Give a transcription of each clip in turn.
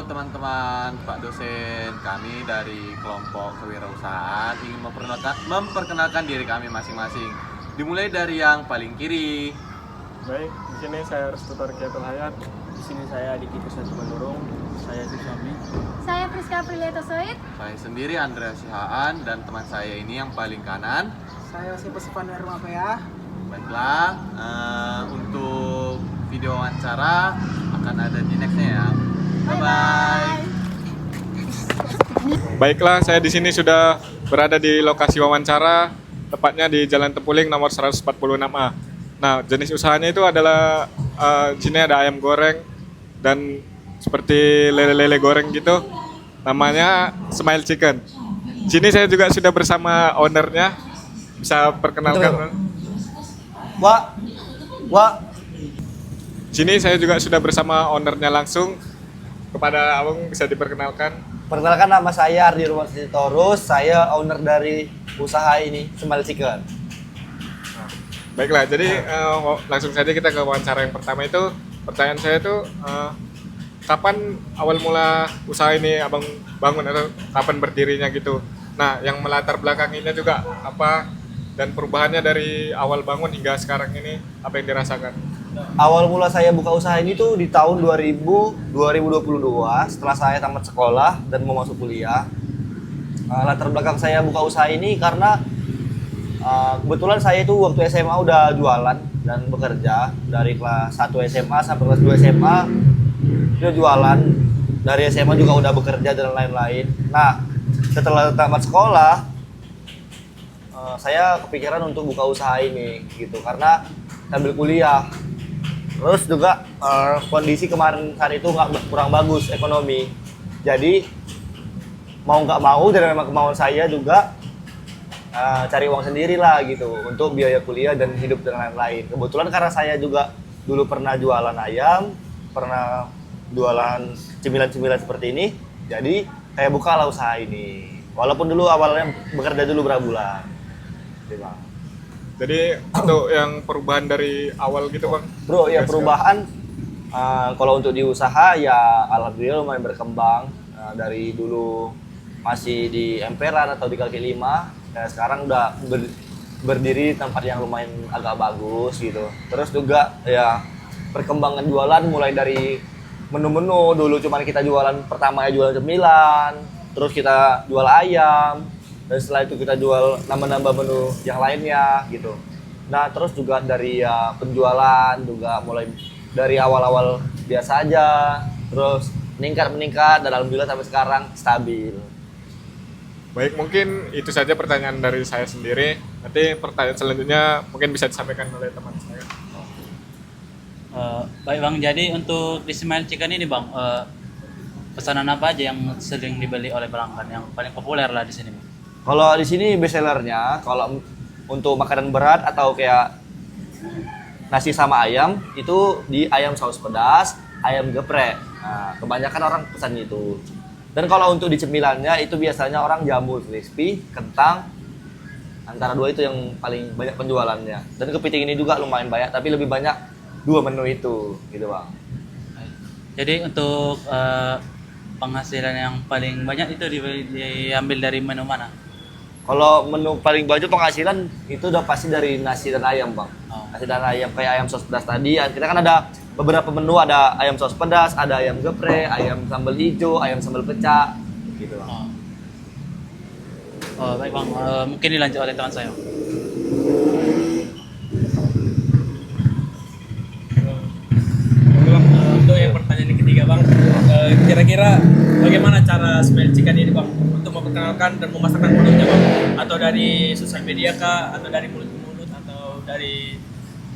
teman-teman, Pak dosen. Kami dari kelompok kewirausahaan ingin memperkenalkan diri kami masing-masing. Dimulai dari yang paling kiri. Baik, di sini saya Restutor Kiatul Hayat. Di sini saya Diki Kusnatu Bandurung. Saya Suami. Saya Priska Prileta Soid. Saya sendiri Andrea Sihaan dan teman saya ini yang paling kanan. Saya Sipan Hermapea. Baiklah, untuk video wawancara akan ada di nextnya ya. Bye-bye. Baiklah, saya di sini sudah berada di lokasi wawancara, tepatnya di Jalan Tempuling nomor 146A. Nah, jenis usahanya itu adalah di sini ada ayam goreng dan seperti lele-lele goreng gitu. Namanya Smile Chicken. Di sini saya juga sudah bersama ownernya. Bisa perkenalkan. Wah. Sini saya juga sudah bersama ownernya langsung. Kepada Abang bisa diperkenalkan. Perkenalkan, nama saya Ardi Ruman Sitorus. Saya owner dari usaha ini, Smile Chicken. Baiklah, jadi langsung saja kita ke wawancara yang pertama itu. Pertanyaan saya itu, kapan awal mula usaha ini Abang bangun atau kapan berdirinya gitu? Nah, yang melatar belakanginya juga apa dan perubahannya dari awal bangun hingga sekarang ini apa yang dirasakan? Awal mula saya buka usaha ini tuh di tahun 2022 setelah saya tamat sekolah dan mau masuk kuliah. Latar belakang saya buka usaha ini karena kebetulan saya itu waktu SMA udah jualan dan bekerja dari kelas 1 SMA sampai kelas 2 SMA udah jualan, dari SMA juga udah bekerja dan lain-lain. Nah, setelah tamat sekolah saya kepikiran untuk buka usaha ini gitu karena sambil kuliah. Terus juga kondisi kemarin hari itu kurang bagus ekonomi. Jadi mau nggak mau dan memang kemauan saya juga cari uang sendiri lah gitu untuk biaya kuliah dan hidup dan lain-lain. Kebetulan karena saya juga dulu pernah jualan ayam, pernah jualan cemilan-cemilan seperti ini, jadi saya bukalah usaha ini. Walaupun dulu awalnya bekerja dulu berapa bulan. Jadi untuk yang perubahan dari awal gitu Bang? Bro, ya perubahan kalau untuk di usaha ya alhamdulillah lumayan berkembang. Dari dulu masih di emperan atau di kaki 5, ya sekarang udah berdiri di tempat yang lumayan agak bagus gitu. Terus juga ya perkembangan jualan mulai dari menu-menu. Dulu cuman kita jualan, pertama ya jualan cemilan, terus kita jual ayam, dan setelah itu kita jual nambah-nambah menu yang lainnya gitu. Nah, terus juga dari ya penjualan juga mulai dari awal-awal biasa aja, terus meningkat dan alhamdulillah sampai sekarang stabil. Baik, mungkin itu saja pertanyaan dari saya sendiri. Nanti pertanyaan selanjutnya mungkin bisa disampaikan oleh teman saya. Baik Bang, jadi untuk di Smile Chicken ini Bang, pesanan apa aja yang sering dibeli oleh pelanggan, yang paling populer lah di sini Bang? Kalau di sini best sellernya, kalau untuk makanan berat atau kayak nasi sama ayam, itu di ayam saus pedas, ayam geprek. Nah, kebanyakan orang pesan itu. Dan kalau untuk di cemilannya itu biasanya orang jamur crispy, kentang, antara dua itu yang paling banyak penjualannya. Dan kepiting ini juga lumayan banyak, tapi lebih banyak dua menu itu, gitu Bang. Jadi untuk penghasilan yang paling banyak itu diambil dari menu mana? Kalau menu paling banyak penghasilan itu udah pasti dari nasi dan ayam Bang. Oh. Nasi dan ayam kayak ayam saus pedas tadi. Kita kan ada beberapa menu, ada ayam saus pedas, ada ayam geprek, ayam sambal hijau, ayam sambal pecah, gitu Bang. Baik Bang, mungkin dilanjut oleh teman saya. Untuk yang pertanyaan yang ketiga Bang, kira-kira bagaimana cara Smile Chicken ini Bang untuk memperkenalkan dan memasarkan produknya Bang? Atau dari sosial media kah, atau dari mulut ke mulut, atau dari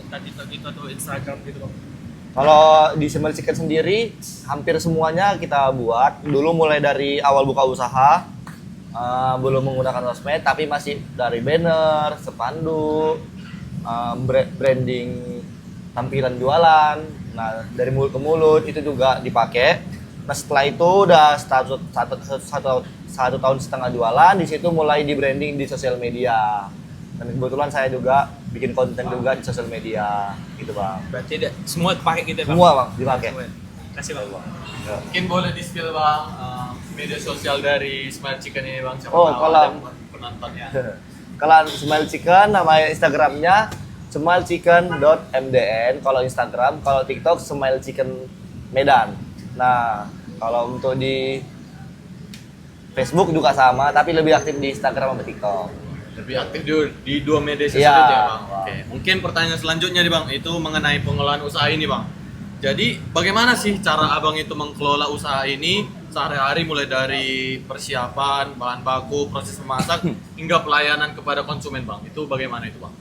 entah TikTok itu atau Instagram gitu Bang? Kalau di Smile Chicken sendiri, hampir semuanya kita buat. Dulu mulai dari awal buka usaha, belum menggunakan sosmed, tapi masih dari banner, spanduk, branding tampilan jualan. Nah, dari mulut ke mulut itu juga dipakai. Nah, setelah itu udah satu tahun setengah jualan, di situ mulai di branding di sosial media. Dan kebetulan saya juga bikin konten juga di sosial media, gitu Bang. Berarti semua dipakai gitu ya Bang? Semua Bang dipakai. Kasih bang. Mungkin boleh di-spill bang media sosial dari Smile Chicken ini bang. Siapa Oh, tahu kalau- ada penontonnya. Kalau Smile Chicken nama Instagramnya smilechicken.mdn kalau Instagram, kalau TikTok Smile Chicken Medan. Nah, kalau untuk di Facebook juga sama, tapi lebih aktif di Instagram sama TikTok. Lebih aktif di dua media sosial Iya. aja bang. Oke. Mungkin pertanyaan selanjutnya nih bang, itu mengenai pengelolaan usaha ini bang. Jadi bagaimana sih cara abang itu mengelola usaha ini sehari-hari mulai dari persiapan, bahan baku, proses memasak hingga pelayanan kepada konsumen bang? Itu bagaimana itu bang?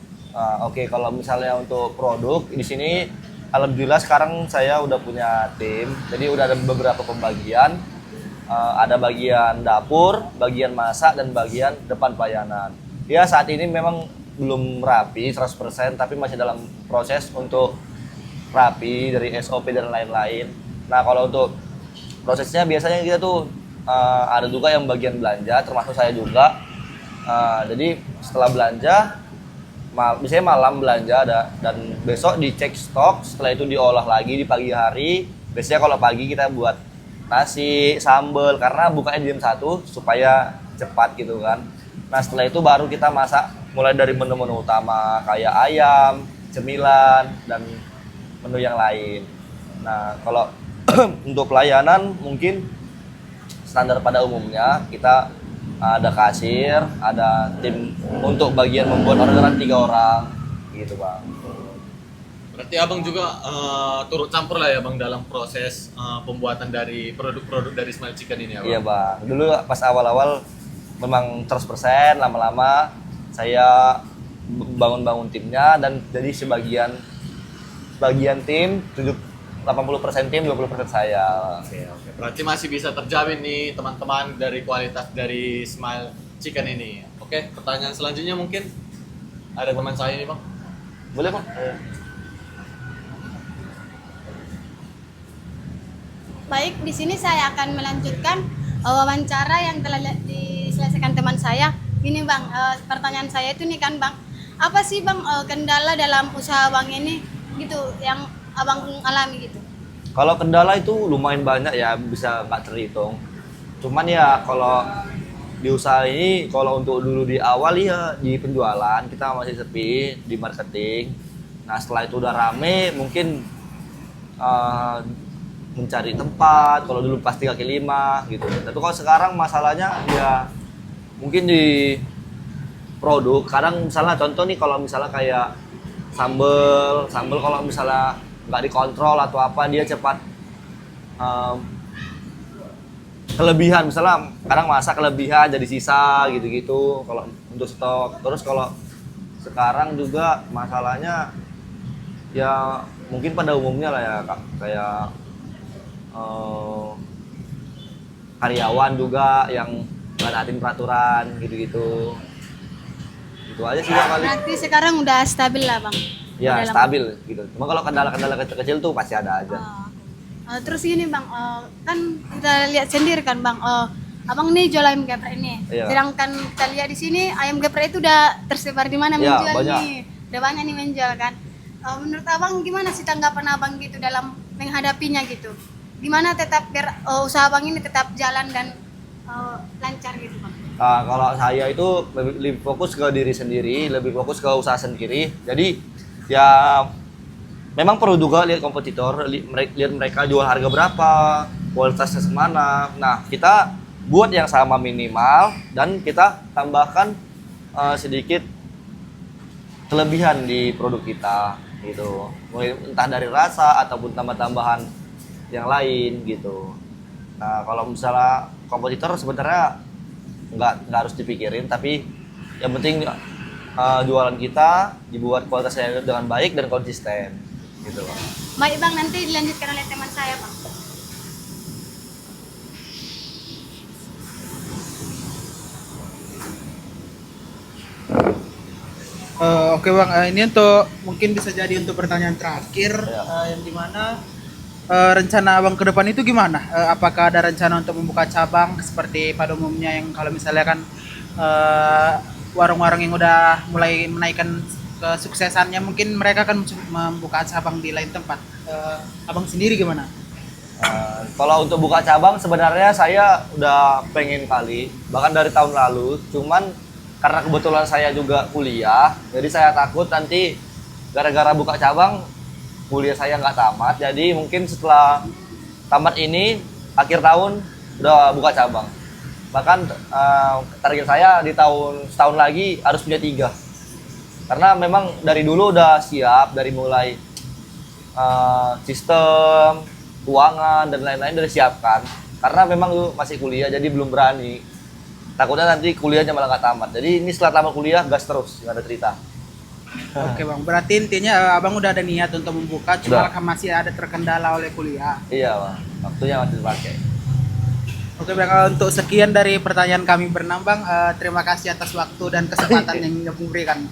Oke, kalau misalnya untuk produk di sini, alhamdulillah sekarang saya udah punya tim, jadi udah ada beberapa pembagian. Ada bagian dapur, bagian masak, dan bagian depan pelayanan. Ya saat ini memang belum rapi 100%, tapi masih dalam proses untuk rapi dari SOP dan lain-lain. Nah kalau untuk prosesnya biasanya kita tuh ada juga yang bagian belanja, termasuk saya juga. Jadi setelah belanja, biasanya malam belanja ada, dan besok dicek stok, setelah itu diolah lagi di pagi hari. Biasanya kalau pagi kita buat nasi, sambal, karena bukanya jam 1 supaya cepat gitu kan. Nah setelah itu baru kita masak mulai dari menu-menu utama kayak ayam, cemilan, dan menu yang lain. Nah kalau untuk pelayanan mungkin standar pada umumnya kita ada kasir, ada tim untuk bagian membuat orderan 3 orang gitu bang. Berarti abang juga turut campur lah ya bang dalam proses pembuatan dari produk-produk dari Smile Chicken ini ya bang? Iya bang, dulu pas awal-awal memang 100%, lama-lama saya bangun-bangun timnya, dan jadi sebagian tim 80% tim, 20% saya. Oke. Berarti masih bisa terjamin nih teman-teman dari kualitas dari Smile Chicken ini. Oke, pertanyaan selanjutnya mungkin ada teman saya nih bang. Boleh bang? Baik, di sini saya akan melanjutkan wawancara yang telah diselesaikan teman saya. Gini bang, pertanyaan saya itu nih kan bang, apa sih bang kendala dalam usaha bang ini gitu yang abang alami gitu? Kalau kendala itu lumayan banyak ya, bisa nggak terhitung. Cuman ya kalau di usaha ini, kalau untuk dulu di awal ya di penjualan kita masih sepi, di marketing. Nah setelah itu udah rame, mungkin mencari tempat, kalau dulu pas 3x5 gitu. Tapi kalau sekarang masalahnya ya mungkin di produk. Kadang misalnya contoh nih, kalau misalnya kayak sambel kalau misalnya nggak dikontrol atau apa, dia cepat kelebihan. Misalnya kadang masak kelebihan jadi sisa gitu-gitu kalau untuk stok. Terus kalau sekarang juga masalahnya ya mungkin pada umumnya lah ya Kak, kayak karyawan juga yang nggak naatin peraturan gitu-gitu. Itu aja sih Bang, paling. Berarti sekarang udah stabil lah bang? Ya Dalam- stabil gitu. Cuma kalau kendala-kendala kecil-kecil tuh pasti ada aja. Terus ini bang, kan kita lihat sendiri kan bang, abang nih jual ayam geprek ini. Iya. Sedangkan kita lihat di sini ayam geprek itu udah tersebar di mana Iya, menjual banyak. nih, udah banyak nih menjual kan. Menurut abang gimana sih tanggapan abang gitu dalam menghadapinya gitu? Gimana tetap biar usaha abang ini tetap jalan dan lancar gitu bang? Nah, kalau saya itu lebih fokus ke diri sendiri, lebih fokus ke usaha sendiri. Jadi ya memang perlu juga lihat kompetitor, lihat mereka jual harga berapa, kualitasnya semana. Nah kita buat yang sama minimal dan kita tambahkan sedikit kelebihan di produk kita gitu. Mulai entah dari rasa ataupun tambah-tambahan yang lain gitu. Nah kalau misalnya kompetitor sebenarnya nggak harus dipikirin, tapi yang penting jualan kita dibuat kualitasnya dengan baik dan konsisten gitu loh. Baik bang, nanti dilanjutkan oleh teman saya bang. Oke bang, ini untuk mungkin bisa jadi untuk pertanyaan terakhir, Ya. yang dimana rencana abang ke depan itu gimana? Apakah ada rencana untuk membuka cabang seperti pada umumnya yang kalau misalnya kan warung-warung yang udah mulai menaikkan kesuksesannya, mungkin mereka akan membuka cabang di lain tempat. Abang sendiri gimana? Kalau untuk buka cabang sebenarnya saya udah pengen kali, bahkan dari tahun lalu. Cuman karena kebetulan saya juga kuliah, jadi saya takut nanti gara-gara buka cabang kuliah saya nggak tamat. Jadi mungkin setelah tamat ini akhir tahun udah buka cabang. Bahkan target saya di setahun lagi harus punya 3. Karena memang dari dulu udah siap, dari mulai sistem, keuangan dan lain-lain udah disiapkan. Karena memang lu masih kuliah jadi belum berani. Takutnya nanti kuliahnya malah nggak tamat. Jadi ini setelah tamat kuliah gas terus, nggak ada cerita. Oke bang, berarti intinya abang udah ada niat untuk membuka, cuma Udah. masih ada terkendala oleh kuliah. Iya bang, waktunya masih dipakai. Oke bang, untuk sekian dari pertanyaan kami berenam bang, terima kasih atas waktu dan kesempatan yang abang berikan.